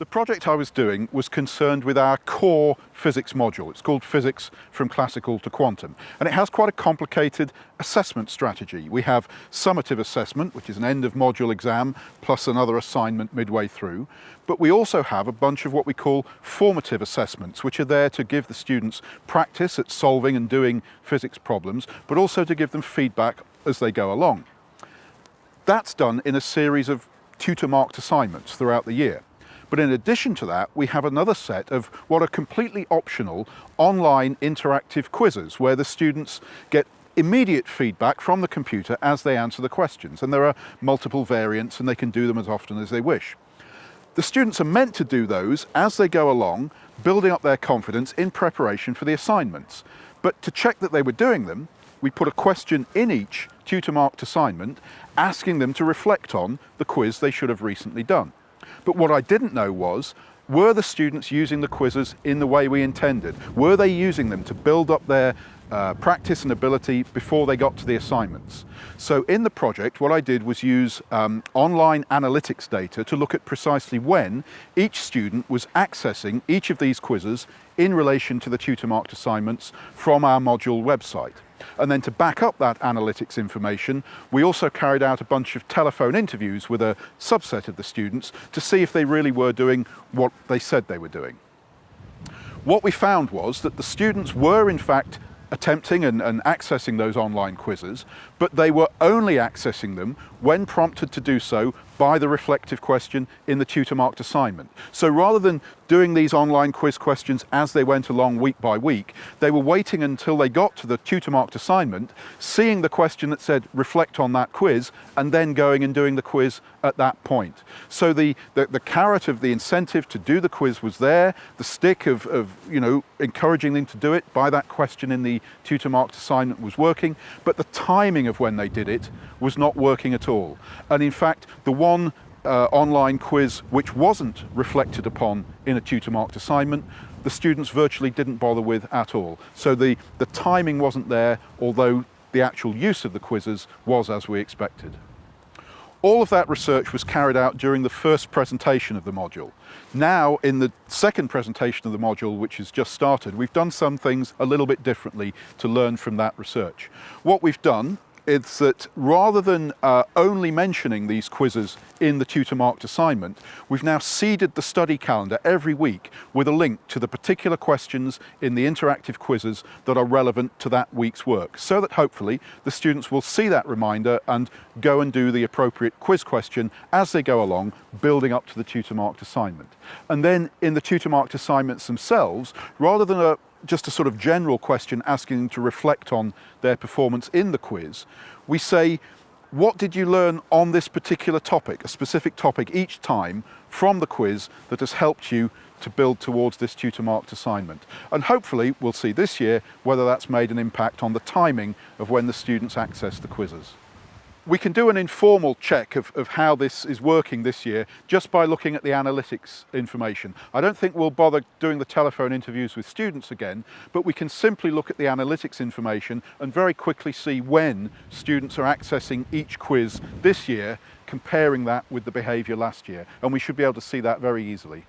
The project I was doing was concerned with our core physics module. It's called Physics from Classical to Quantum, and it has quite a complicated assessment strategy. We have summative assessment, which is an end of module exam, plus another assignment midway through. But we also have a bunch of what we call formative assessments, which are there to give the students practice at solving and doing physics problems, but also to give them feedback as they go along. That's done in a series of tutor-marked assignments throughout the year. But in addition to that, we have another set of what are completely optional online interactive quizzes where the students get immediate feedback from the computer as they answer the questions. And there are multiple variants and they can do them as often as they wish. The students are meant to do those as they go along, building up their confidence in preparation for the assignments. But to check that they were doing them, we put a question in each tutor-marked assignment, asking them to reflect on the quiz they should have recently done. But what I didn't know was, were the students using the quizzes in the way we intended? Were they using them to build up their practice and ability before they got to the assignments? So in the project, what I did was use online analytics data to look at precisely when each student was accessing each of these quizzes in relation to the tutor-marked assignments from our module website. And then to back up that analytics information, we also carried out a bunch of telephone interviews with a subset of the students to see if they really were doing what they said they were doing. What we found was that the students were in fact attempting and accessing those online quizzes, but they were only accessing them when prompted to do so by the reflective question in the tutor-marked assignment. So rather than doing these online quiz questions as they went along week by week, they were waiting until they got to the tutor-marked assignment, seeing the question that said reflect on that quiz, and then going and doing the quiz at that point. So the carrot of the incentive to do the quiz was there, the stick of encouraging them to do it by that question in the tutor-marked assignment was working, but the timing of when they did it was not working at all. And in fact, the one online quiz which wasn't reflected upon in a tutor-marked assignment, the students virtually didn't bother with at all. So the timing wasn't there, although the actual use of the quizzes was as we expected. All of that research was carried out during the first presentation of the module. Now, in the second presentation of the module, which has just started, we've done some things a little bit differently to learn from that research. What we've done is that rather than only mentioning these quizzes in the tutor-marked assignment, we've now seeded the study calendar every week with a link to the particular questions in the interactive quizzes that are relevant to that week's work, so that hopefully the students will see that reminder and go and do the appropriate quiz question as they go along, building up to the tutor-marked assignment. And then in the tutor-marked assignments themselves, rather than just a sort of general question asking them to reflect on their performance in the quiz, we say, what did you learn on this particular topic, a specific topic each time from the quiz that has helped you to build towards this tutor-marked assignment? And hopefully we'll see this year whether that's made an impact on the timing of when the students access the quizzes. We can do an informal check of how this is working this year just by looking at the analytics information. I don't think we'll bother doing the telephone interviews with students again, but we can simply look at the analytics information and very quickly see when students are accessing each quiz this year, comparing that with the behaviour last year. And we should be able to see that very easily.